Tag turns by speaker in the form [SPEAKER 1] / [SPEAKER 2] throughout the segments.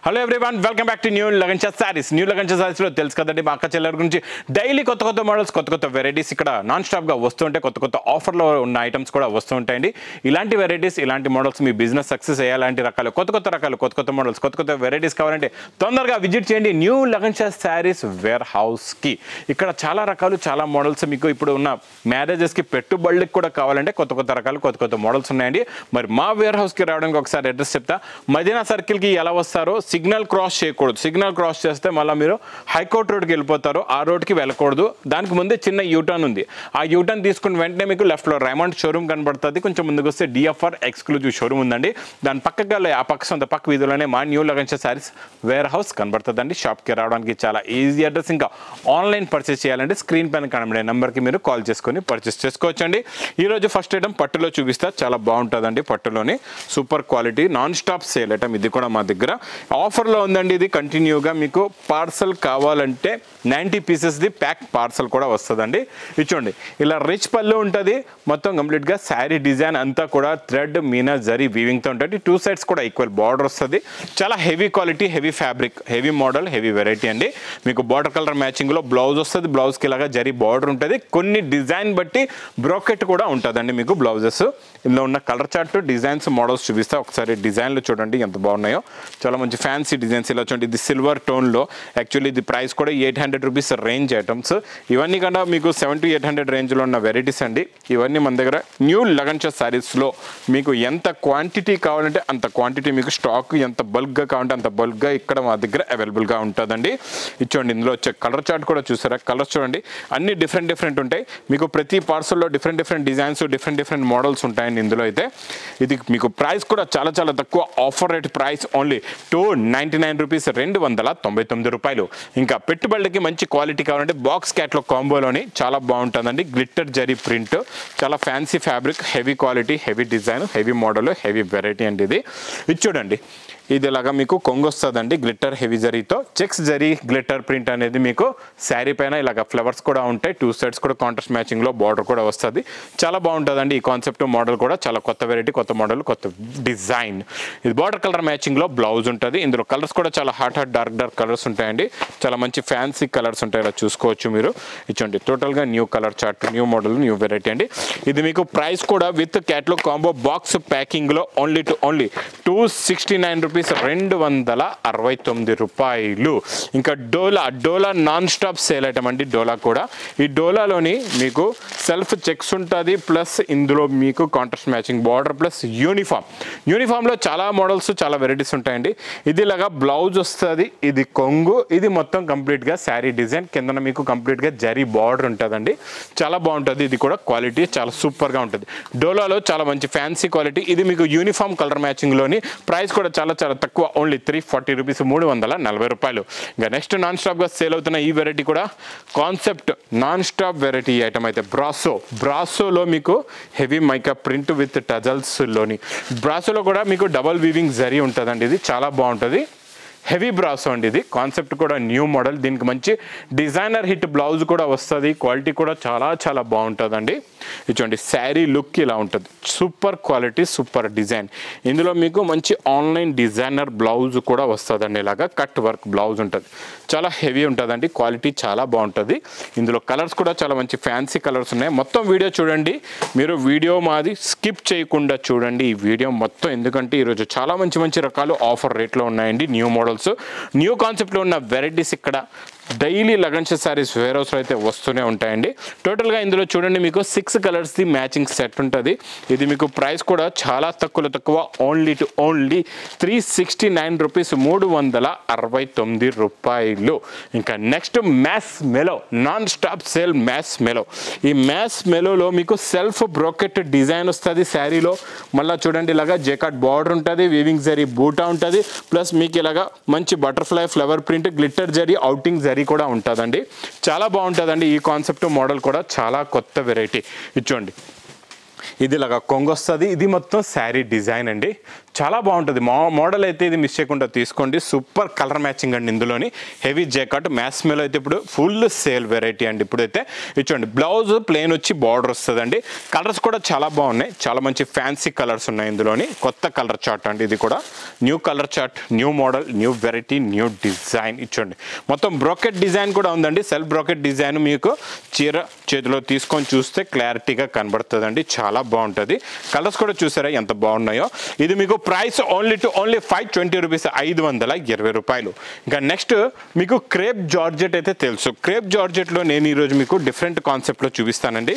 [SPEAKER 1] Hello everyone, welcome back to new Lagansha saris. New Lagansha సారీస్లో తెలుసు కదండి, మా అక్క చెల్లెల గురించి డైలీ కొత్త కొత్త మోడల్స్, కొత్త కొత్త వెరైటీస్ ఇక్కడ నాన్ స్టాప్గా వస్తుంటాయి. కొత్త కొత్త ఆఫర్లో ఉన్న ఐటమ్స్ కూడా వస్తూ ఉంటాయండి. ఇలాంటి వెరైటీస్, ఇలాంటి మోడల్స్ మీ బిజినెస్ సక్సెస్ అయ్యేలాంటి రకాలు, కొత్త కొత్త మోడల్స్, కొత్త కొత్త వెరైటీస్ కావాలంటే తొందరగా విజిట్ చేయండి న్యూ లగన్షా సారీస్ వేర్ హౌస్కి. ఇక్కడ చాలా రకాలు, చాలా మోడల్స్ మీకు ఇప్పుడు ఉన్న మ్యారేజెస్కి, పెట్టుబడులకు కూడా కావాలంటే కొత్త కొత్త రకాలు, కొత్త కొత్త మోడల్స్ ఉన్నాయండి. మరి మా వేర్ హౌస్కి రావడానికి ఒకసారి అడ్రస్ చెప్తా. మదీనా సర్కిల్కి ఎలా వస్తారో సిగ్నల్ క్రాస్ చేయకూడదు. సిగ్నల్ క్రాస్ చేస్తే మళ్ళీ మీరు హైకోర్ట్ రోడ్కి వెళ్ళిపోతారు. ఆ రోడ్కి వెళ్ళకూడదు. దానికి ముందే చిన్న యూటర్న్ ఉంది. ఆ యూటర్న్ తీసుకుని వెంటనే మీకు లెఫ్ట్లో రైమండ్ షోరూమ్ కనబడుతుంది. కొంచెం ముందుకు వస్తే డిఎఫ్ఆర్ ఎక్స్క్లూజివ్ షోరూమ్ ఉందండి. దాని పక్కగా ఆ పక్క వీధిలోనే మా new Lagansha saris warehouse కనబడుతుందండి. షాప్కి రావడానికి చాలా ఈజీ అడ్రస్. ఇంకా ఆన్లైన్ పర్చేస్ చేయాలంటే స్క్రీన్ పైన కనబడే నెంబర్కి మీరు కాల్ చేసుకొని పర్చేస్ చేసుకోవచ్చండి. ఈరోజు ఫస్ట్ ఐటమ్ పట్టులో చూపిస్తా. చాలా బాగుంటుందండి. పట్టులోని super quality non stop sale item. ఇది కూడా మా దగ్గర ఆఫర్లో ఉందండి. ఇది కంటిన్యూగా మీకు పార్సల్ కావాలంటే 90 పీసెస్ది ప్యాక్ పార్సల్ కూడా వస్తుందండి. ఇచ్చోండి, ఇలా రిచ్ పళ్ళు ఉంటుంది. మొత్తం కంప్లీట్గా శారీ డిజైన్ అంతా కూడా థ్రెడ్, మీనా, జరీ వీవింగ్తో ఉంటుంది. 2 సైడ్స్ కూడా ఈక్వల్ బార్డర్ వస్తుంది. చాలా heavy quality, heavy fabric, heavy model, heavy variety అండి. మీకు బార్డర్ కలర్ మ్యాచింగ్లో బ్లౌజ్ వస్తుంది. బ్లౌజ్కి ఇలాగా జరీ బార్డర్ ఉంటుంది. కొన్ని డిజైన్ బట్టి బ్రోకెట్ కూడా ఉంటుందండి మీకు బ్లౌజెస్. ఇందులో ఉన్న కలర్ చార్ట్, డిజైన్స్, మోడల్స్ చూపిస్తా. ఒకసారి డిజైన్లు చూడండి ఎంత బాగున్నాయో. చాలా మంచి ఫ్యాన్సీ డిజైన్స్. ఇలా చూడండి, ఇది సిల్వర్ టోన్లో. యాక్చువల్లీ ఇది ప్రైస్ కూడా 800 రూపీస్ రేంజ్ ఐటమ్స్. ఇవన్నీ కన్నా మీకు 700 to 800 రేంజ్లో ఉన్న వెరైటీస్ అండి. ఇవన్నీ మన దగ్గర న్యూ లగన్షా సారీస్లో మీకు ఎంత క్వాంటిటీ కావాలంటే అంత క్వాంటిటీ, మీకు స్టాక్ ఎంత బల్క్గా కావాలంటే అంత బల్క్గా ఇక్కడ మా దగ్గర అవైలబుల్గా ఉంటుందండి. ఇచ్చోండి, ఇందులో వచ్చే కలర్ చార్ట్ కూడా చూసారా? కలర్స్ చూడండి, అన్ని డిఫరెంట్ ఉంటాయి. మీకు ప్రతి పార్సల్లో డిఫరెంట్ డిజైన్స్, డిఫరెంట్ మోడల్స్ ఉంటాయండి. ఇందులో అయితే ఇది మీకు ప్రైస్ కూడా చాలా తక్కువ. Offer rate price only 299 rupees, 299 రూపాయలు. ఇంకా పెట్టుబడులకి మంచి క్వాలిటీ కావాలంటే బాక్స్ క్యాట్లో కాంబోలోని చాలా బాగుంటుందండి. గ్లిట్టర్ జరీ ప్రింట్, చాలా fancy fabric, heavy quality, heavy design, heavy model, heavy variety అండి. ఇది చూడండి, ఇది ఇలాగా మీకు కొంగు వస్తుందండి. గ్లిట్టర్ హెవీ జరీతో చెక్స్ జరీ గ్లిట్టర్ ప్రింట్ అనేది మీకు శారీ పైన ఇలాగ ఫ్లవర్స్ కూడా ఉంటాయి. 2 సైడ్స్ కూడా కాంట్రాస్ట్ మ్యాచింగ్లో బార్డర్ కూడా వస్తుంది. చాలా బాగుంటుందండి. ఈ కాన్సెప్ట్ మోడల్ కూడా చాలా కొత్త వెరైటీ, కొత్త మోడల్, కొత్త డిజైన్. ఇది బార్డర్ కలర్ మ్యాచింగ్లో బ్లౌజ్ ఉంటుంది. ఇందులో కలర్స్ కూడా చాలా హాట్ డార్క్ కలర్స్ ఉంటాయండి. చాలా మంచి ఫ్యాన్సీ కలర్స్ ఉంటాయి. ఇలా చూసుకోవచ్చు మీరు. ఇచ్చండి, టోటల్గా new colour chart, new model, new variety అండి. ఇది మీకు ప్రైస్ కూడా విత్ క్యాట్లాగ్ కాంబో బాక్స్ ప్యాకింగ్లో ఓన్లీ 269 రూపీస్, 269 రూపాయలు. ఇంకా డోలా నాన్ స్టాప్ సేల్ ఐటమ్ అండి. డోలా కూడా, ఈ డోలాలోని మీకు సెల్ఫ్ చెక్స్ ఉంటుంది. ప్లస్ ఇందులో మీకు కాంట్రాస్ట్ మ్యాచింగ్ బార్డర్ ప్లస్ యూనిఫామ్లో చాలా మోడల్స్, చాలా వెరైటీస్ ఉంటాయండి. ఇది ఇలాగా బ్లౌజ్ వస్తుంది. ఇది కొంగు. ఇది మొత్తం కంప్లీట్గా శారీ డిజైన్. కింద మీకు కంప్లీట్గా జరీ బార్డర్ ఉంటుందండి. చాలా బాగుంటుంది. ఇది కూడా క్వాలిటీ చాలా సూపర్గా ఉంటుంది. డోలాలో చాలా మంచి ఫ్యాన్సీ క్వాలిటీ. ఇది మీకు యూనిఫామ్ కలర్ మ్యాచింగ్లోని. ప్రైస్ కూడా చాలా తక్కువ, ఓన్లీ 340 రూపీస్, 340 రూపాయలు. ఇంకా నెక్స్ట్ నాన్ స్టాప్గా సేల్ అవుతున్న ఈ వెరైటీ కూడా concept non stop variety item అయితే బ్రాసోలో మీకు హెవీ మైకా ప్రింట్ విత్ టజల్స్లోని. బ్రాసోలో కూడా మీకు డబల్ వీవింగ్ జరీ ఉంటుందండి. ఇది చాలా బాగుంటుంది. హెవీ బ్రాసో అండి. ఇది కాన్సెప్ట్ కూడా న్యూ మోడల్. దీనికి మంచి డిజైనర్ హిట్ బ్లౌజ్ కూడా వస్తుంది. క్వాలిటీ కూడా చాలా బాగుంటుందండి. ఇచ్చండి, శారీ లుక్ ఇలా ఉంటుంది. Super quality, super design. ఇందులో మీకు మంచి ఆన్లైన్ డిజైనర్ బ్లౌజ్ కూడా వస్తుందండి. ఇలాగా కట్ వర్క్ బ్లౌజ్ ఉంటుంది. చాలా హెవీ ఉంటుందండి. క్వాలిటీ చాలా బాగుంటుంది. ఇందులో కలర్స్ కూడా చాలా మంచి ఫ్యాన్సీ కలర్స్ ఉన్నాయి. మొత్తం వీడియో చూడండి. మీరు వీడియో మాది స్కిప్ చేయకుండా చూడండి ఈ వీడియో మొత్తం. ఎందుకంటే ఈరోజు చాలా మంచి రకాలు ఆఫర్ రేట్లో ఉన్నాయండి. న్యూ మోడల్స్, న్యూ కాన్సెప్ట్లో ఉన్న వెరైటీస్ ఇక్కడ డైలీ లగన్షా సారీస్ వేర్ హౌస్లో అయితే వస్తూనే ఉంటాయండి. టోటల్గా ఇందులో చూడండి, మీకు 6 కలర్స్ది మ్యాచింగ్ సెట్ ఉంటుంది. ఇది మీకు ప్రైస్ కూడా చాలా తక్కువ, ఓన్లీ 369 రూపీస్, 369 రూపాయలు. ఇంకా next marshmallow non stop sale. Marshmallow, ఈ మ్యాస్ మెలోలో మీకు సెల్ఫ్ బ్రోకెట్ డిజైన్ వస్తుంది శారీలో. మళ్ళీ చూడండి, ఇలాగా జేకాట్ బార్డర్ ఉంటుంది, వీవింగ్ జరీ బూటా ఉంటుంది. ప్లస్ మీకు ఇలాగా మంచి butterfly flower print, glitter zari, outing zari కూడా ఉంటుందండి. చాలా బాగుంటుందండి. ఈ కాన్సెప్ట్ మోడల్ కూడా చాలా కొత్త వెరైటీ. ఇచ్చోండి, ఇది ఇలాగా కొంగు వస్తుంది. ఇది మొత్తం శారీ డిజైన్ అండి. చాలా బాగుంటుంది. మోడల్ అయితే ఇది మిస్ చేయకుండా తీసుకోండి. సూపర్ కలర్ మ్యాచింగ్ అండి. ఇందులోని హెవీ జాకెట్ మ్యాస్ మేలో అయితే ఇప్పుడు ఫుల్ సేల్ వెరైటీ అండి. ఇప్పుడైతే ఇచ్చండి బ్లౌజ్ ప్లెయిన్ వచ్చి బార్డర్ వస్తుందండి. కలర్స్ కూడా చాలా బాగున్నాయి. చాలా మంచి ఫ్యాన్సీ కలర్స్ ఉన్నాయి ఇందులోని. కొత్త కలర్ చార్ట్ అండి. ఇది కూడా new colour chart, new model, new variety, new design. ఇచ్చండి మొత్తం బ్రోకెట్ డిజైన్ కూడా ఉందండి. సెల్ఫ్ బ్రోకెట్ డిజైన్ మీకు చీర చేతిలో తీసుకొని చూస్తే క్లారిటీగా కనబడుతుందండి. చాలా బాగుంటుంది. కలర్స్ కూడా చూసారా ఎంత బాగున్నాయో. ఇది మీకు ప్రైస్ ఓన్లీ 520 రూపీస్, 520 రూపాయలు. ఇంకా నెక్స్ట్ మీకు క్రేప్ జార్జెట్ అయితే తెలుసు. క్రేప్ జార్జెట్లో నేను ఈరోజు మీకు డిఫరెంట్ కాన్సెప్ట్లో చూపిస్తానండి.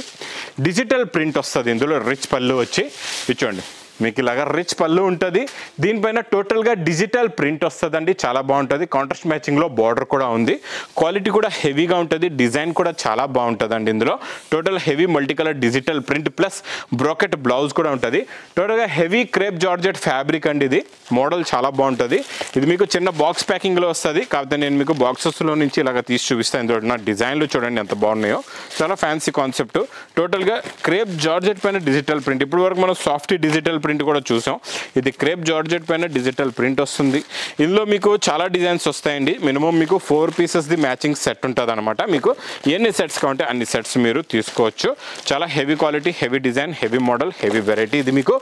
[SPEAKER 1] డిజిటల్ ప్రింట్ వస్తుంది ఇందులో. రిచ్ పళ్ళు వచ్చి ఇచ్చోండి మీకు ఇలాగా రిచ్ పళ్ళు ఉంటుంది. దీనిపైన టోటల్గా డిజిటల్ ప్రింట్ వస్తుందండి. చాలా బాగుంటుంది. కాంట్రాస్ట్ మ్యాచింగ్లో బార్డర్ కూడా ఉంది. క్వాలిటీ కూడా హెవీగా ఉంటుంది. డిజైన్ కూడా చాలా బాగుంటుందండి. ఇందులో total heavy multi colour digital print plus brocade blouse కూడా ఉంటుంది. టోటల్గా హెవీ క్రేప్ జార్జెట్ ఫ్యాబ్రిక్ అండి. ఇది మోడల్ చాలా బాగుంటుంది. ఇది మీకు చిన్న బాక్స్ ప్యాకింగ్లో వస్తుంది. కాకపోతే నేను మీకు బాక్సెస్లో నుంచి ఇలాగ తీసి చూపిస్తాను. ఇందులో నా డిజైన్లు చూడండి ఎంత బాగున్నాయో. చాలా ఫ్యాన్సీ కాన్సెప్ట్. టోటల్గా క్రేప్ జార్జెట్ పైన డిజిటల్ ప్రింట్. ఇప్పుడు వరకు మనం సాఫ్ట్ డిజిటల్ ప్రింట్ కూడా చూసాం. ఇది క్రేప్ జార్జెట్ పైన డిజిటల్ ప్రింట్ వస్తుంది. ఇందులో మీకు చాలా డిజైన్స్ వస్తాయండి. మినిమం మీకు 4 పీసెస్ది మ్యాచింగ్ సెట్ ఉంటుంది అనమాట. మీకు ఎన్ని సెట్స్ కావాలంటే అన్ని సెట్స్ మీరు తీసుకోవచ్చు. చాలా heavy quality, heavy design, heavy model, heavy variety. ఇది మీకు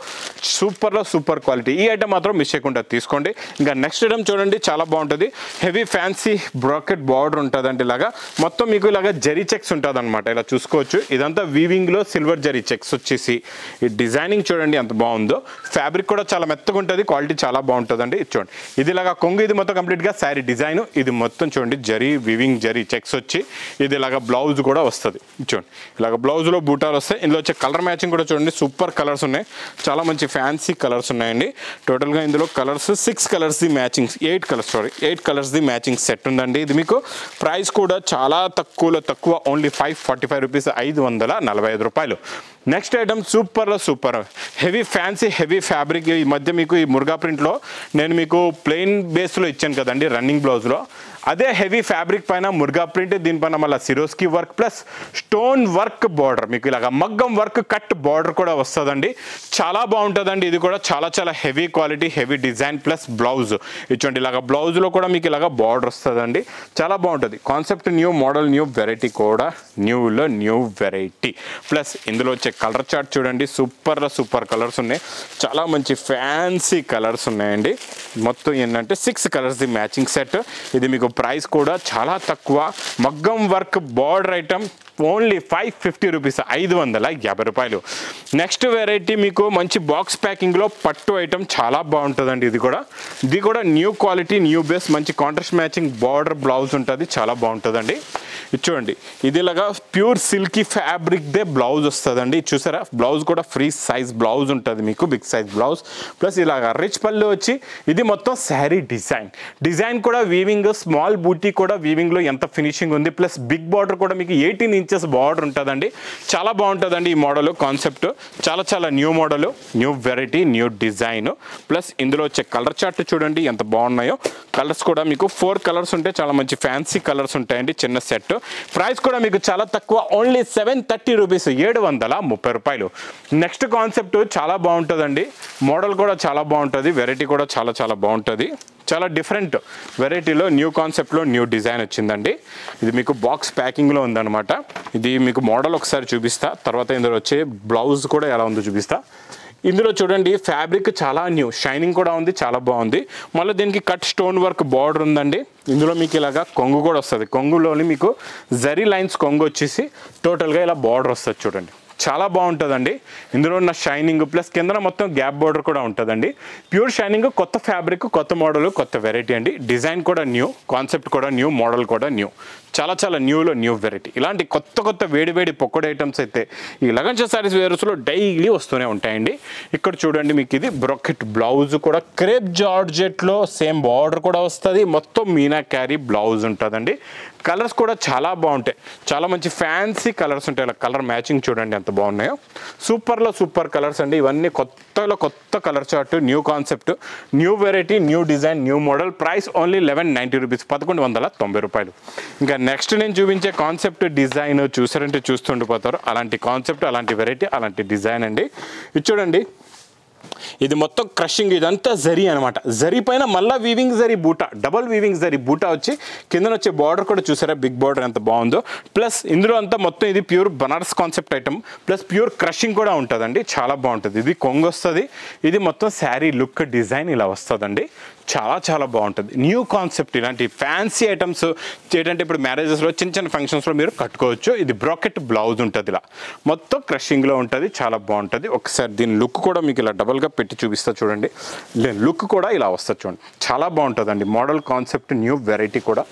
[SPEAKER 1] సూపర్లో సూపర్ క్వాలిటీ. ఈ ఐటమ్ మాత్రం మిస్ చేయకుండా తీసుకోండి. ఇంకా నెక్స్ట్ ఐటమ్ చూడండి చాలా బాగుంటుంది. హెవీ ఫ్యాన్సీ బ్రాకెట్ బార్డర్ ఉంటుందండి. ఇలాగా మొత్తం మీకు ఇలాగా జరీ చెక్స్ ఉంటుంది అనమాట. ఇలా చూసుకోవచ్చు. ఇదంతా వీవింగ్లో సిల్వర్ జరీ చెక్స్ వచ్చేసి ఈ డిజైనింగ్ చూడండి ఎంత బాగుందో. ఫ్యాబ్రిక్ కూడా చాలా మెత్తగా ఉంటుంది. క్వాలిటీ చాలా బాగుంటుందండి. చూడండి ఇది ఇలాగా కొంగు. ఇది మొత్తం కంప్లీట్గా శారీ డిజైన్. ఇది మొత్తం చూడండి జరీ వీవింగ్ జరీ చెక్స్ వచ్చి ఇది ఇలాగా బ్లౌజ్ కూడా వస్తుంది. చూడండి ఇలాగ బ్లౌజ్లో బూటాలు వస్తాయి. ఇందులో వచ్చే కలర్ మ్యాచింగ్ కూడా చూడండి సూపర్ కలర్స్ ఉన్నాయి. చాలా మంచి ఫ్యాన్సీ కలర్స్ ఉన్నాయండి. టోటల్గా ఇందులో కలర్స్ 6 కలర్స్ది మ్యాచింగ్ 8 కలర్స్ది మ్యాచింగ్ సెట్ ఉందండి. ఇది మీకు ప్రైస్ కూడా చాలా తక్కువ ఓన్లీ 545 రూపీస్, 545 రూపాయలు. నెక్స్ట్ ఐటమ్ సూపర్లో super heavy fancy heavy fabric. ఈ మధ్య మీకు ఈ మురుగా ప్రింట్లో నేను మీకు ప్లెయిన్ బేస్లో ఇచ్చాను కదండి రన్నింగ్ బ్లౌజ్లో. అదే హెవీ ఫ్యాబ్రిక్ పైన మురుగా ప్రింట్. దీనిపైన మళ్ళీ Swarovski work plus stone work border. మీకు ఇలాగ మగ్గం వర్క్ కట్ బార్డర్ కూడా వస్తుందండి. చాలా బాగుంటుందండి. ఇది కూడా చాలా heavy quality, heavy design plus blouse. ఇచ్చండి ఇలాగ బ్లౌజ్లో కూడా మీకు ఇలాగ బార్డర్ వస్తుందండి. చాలా బాగుంటుంది concept. New model, new variety కూడా న్యూలో న్యూ వెరైటీ. ప్లస్ ఇందులో వచ్చే కలర్ చార్ట్ చూడండి సూపర్లో సూపర్ కలర్స్ ఉన్నాయి. చాలా మంచి ఫ్యాన్సీ కలర్స్ ఉన్నాయండి. మొత్తం ఏంటంటే 6 కలర్స్ది మ్యాచింగ్ సెట్. ఇది మీకు ప్రైస్ కూడా చాలా తక్కువ. మగ్గం work border item only 550 rupees, 550 రూపాయలు. నెక్స్ట్ వెరైటీ మీకు మంచి బాక్స్ ప్యాకింగ్లో పట్టు ఐటమ్ చాలా బాగుంటుందండి. ఇది కూడా న్యూ క్వాలిటీ, న్యూ బేస్, మంచి కాంట్రాస్ట్ మ్యాచింగ్ బార్డర్ బ్లౌజ్ ఉంటుంది. చాలా బాగుంటుందండి. ఇది చూడండి ఇది ఇలాగా ప్యూర్ సిల్కీ ఫ్యాబ్రిక్దే బ్లౌజ్ వస్తుందండి. చూసారా బ్లౌజ్ కూడా ఫ్రీ సైజ్ బ్లౌజ్ ఉంటుంది మీకు, బిగ్ సైజ్ బ్లౌజ్. ప్లస్ ఇలాగా రిచ్ పళ్ళు వచ్చి ఇది మొత్తం శారీ డిజైన్ కూడా వీవింగ్, స్మాల్ బూటీ కూడా వీవింగ్లో ఎంత ఫినిషింగ్ ఉంది. ప్లస్ బిగ్ బార్డర్ కూడా మీకు 18 ఇంచెస్ బార్డర్ ఉంటుందండి. చాలా బాగుంటుందండి ఈ మోడల్ కాన్సెప్ట్. చాలా new model, new variety, new design. Plus ఇందులో వచ్చే కలర్ చార్ట్ చూడండి ఎంత బాగున్నాయో. కలర్స్ కూడా మీకు 4 కలర్స్ ఉంటాయి. చాలా మంచి ఫ్యాన్సీ కలర్స్ ఉంటాయండి. చిన్న సెట్. ప్రైస్ కూడా మీకు చాలా తక్కువ ఓన్లీ 730 రూపీస్, 730 రూపాయలు. నెక్స్ట్ కాన్సెప్ట్ చాలా బాగుంటుందండి. మోడల్ కూడా చాలా బాగుంటుంది. వెరైటీ కూడా చాలా బాగుంటుంది. చాలా డిఫరెంట్ వెరైటీలో న్యూ కాన్సెప్ట్లో న్యూ డిజైన్ వచ్చిందండి. ఇది మీకు బాక్స్ ప్యాకింగ్లో ఉందన్నమాట. ఇది మీకు మోడల్ ఒకసారి చూపిస్తా. తర్వాత ఇందులో వచ్చే బ్లౌజ్ కూడా ఎలా ఉందో చూపిస్తా. ఇందులో చూడండి ఫ్యాబ్రిక్ చాలా న్యూ, షైనింగ్ కూడా ఉంది, చాలా బాగుంది. మళ్ళీ దీనికి కట్ స్టోన్ వర్క్ బార్డర్ ఉందండి. ఇందులో మీకు ఇలాగా కొంగు కూడా వస్తుంది. కొంగులోని మీకు జరీ లైన్స్ కొంగు వచ్చేసి టోటల్గా ఇలా బార్డర్ వస్తుంది చూడండి. చాలా బాగుంటుందండి. ఇందులో ఉన్న షైనింగ్ ప్లస్ కింద మొత్తం గ్యాప్ బార్డర్ కూడా ఉంటుందండి. ప్యూర్ షైనింగ్, కొత్త ఫ్యాబ్రిక్, కొత్త మోడల్, కొత్త వెరైటీ అండి. డిజైన్ కూడా న్యూ, కాన్సెప్ట్ కూడా న్యూ, మోడల్ కూడా న్యూ. చాలా న్యూలో న్యూ వెరైటీ. ఇలాంటి కొత్త వేడి పొక్కడి ఐటమ్స్ అయితే ఈ లగన్ సారీస్ వేర్స్లో డైలీ వస్తూనే ఉంటాయండి. ఇక్కడ చూడండి మీకు ఇది బ్రోకెట్ బ్లౌజ్ కూడా క్రేప్ జార్జెట్లో సేమ్ బార్డర్ కూడా వస్తుంది. మొత్తం మీనా క్యారీ బ్లౌజ్ ఉంటుందండి. కలర్స్ కూడా చాలా బాగుంటాయి. చాలా మంచి ఫ్యాన్సీ కలర్స్ ఉంటాయి. ఇలా కలర్ మ్యాచింగ్ చూడండి ఎంత బాగున్నాయో. సూపర్లో సూపర్ కలర్స్ అండి. ఇవన్నీ కొత్త colour chart, new concept, new variety, new design, new model. Price only 1190 rupees, 1190 రూపాయలు. ఇంకా నెక్స్ట్ నేను చూపించే కాన్సెప్ట్ డిజైన్ చూసారంటే చూస్తుండిపోతారు. అలాంటి కాన్సెప్ట్, అలాంటి వెరైటీ, అలాంటి డిజైన్ అండి. ఇది చూడండి ఇది మొత్తం క్రషింగ్, ఇదంతా జరీ అనమాట. జరీ పైన మళ్ళీ వీవింగ్ జరీ బూటా, డబల్ వీవింగ్ జరీ బూటా వచ్చి కింద వచ్చే బార్డర్ కూడా చూసారా, బిగ్ బార్డర్ ఎంత బాగుందో. ప్లస్ ఇందులో అంతా మొత్తం ఇది pure Banaras concept item, plus pure crushing కూడా ఉంటుందండి. చాలా బాగుంటుంది. ఇది కొంగు వస్తుంది. ఇది మొత్తం శారీ లుక్ డిజైన్ ఇలా వస్తుందండి. చాలా చాలా బాగుంటుంది. New concept. ఇలాంటి ఫ్యాన్సీ ఐటమ్స్ ఏంటంటే ఇప్పుడు మ్యారేజెస్లో చిన్న చిన్న ఫంక్షన్స్లో మీరు కట్టుకోవచ్చు. ఇది బ్రాకెట్ బ్లౌజ్ ఉంటుంది, ఇలా మొత్తం క్రషింగ్లో ఉంటుంది. చాలా బాగుంటుంది. ఒకసారి దీని లుక్ కూడా మీకు ఇలా డబల్గా పెట్టి చూపిస్తా చూడండి. లుక్ కూడా ఇలా వస్తుంది చూడండి. చాలా బాగుంటుందండి. మోడల్ కాన్సెప్ట్ న్యూ, వెరైటీ కూడా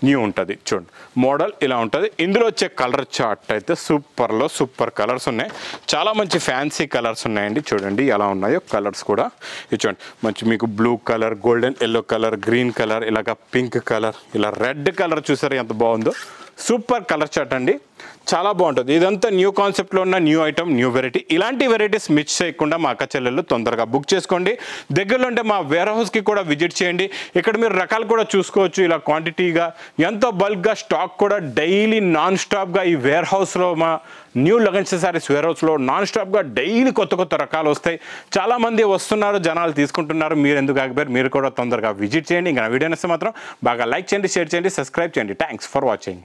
[SPEAKER 1] న్యూ ఉంటుంది. చూడండి మోడల్ ఇలా ఉంటుంది. ఇందులో వచ్చే కలర్ చార్ట్ అయితే సూపర్లో సూపర్ కలర్స్ ఉన్నాయి. చాలా మంచి ఫ్యాన్సీ కలర్స్ ఉన్నాయండి. చూడండి ఎలా ఉన్నాయో కలర్స్ కూడా. ఇది చూడండి మంచి మీకు blue colour, golden yellow colour, green colour, ఇలాగ పింక్ కలర్, ఇలా రెడ్ కలర్ చూసారు ఎంత బాగుందో. సూపర్ కలర్ చార్ట్ అండి. చాలా బాగుంటుంది. ఇదంతా న్యూ కాన్సెప్ట్లో ఉన్న న్యూ ఐటమ్, న్యూ వెరైటీ. ఇలాంటి వెరైటీస్ మిస్ చేయకుండా మా అక్క చెల్లెళ్ళు తొందరగా బుక్ చేసుకోండి. దగ్గరలో ఉంటే మా వేర్ హౌస్కి కూడా విజిట్ చేయండి. ఇక్కడ మీరు రకాలు కూడా చూసుకోవచ్చు. ఇలా క్వాంటిటీగా ఎంతో బల్క్గా స్టాక్ కూడా డైలీ నాన్ స్టాప్గా ఈ వేర్ హౌస్లో, మా న్యూ లగన్స్ సారీస్ వేర్ హౌస్లో నాన్ స్టాప్గా డైలీ కొత్త కొత్త రకాలు వస్తాయి. చాలామంది వస్తున్నారు, జనాలు తీసుకుంటున్నారు. మీరు ఎందుకు ఆగిపోయారు? మీరు కూడా తొందరగా విజిట్ చేయండి. ఇంకా నా వీడియో నచ్చితే మాత్రం బాగా లైక్ చేయండి, షేర్ చేయండి, సబ్స్క్రైబ్ చేయండి. Thanks for watching.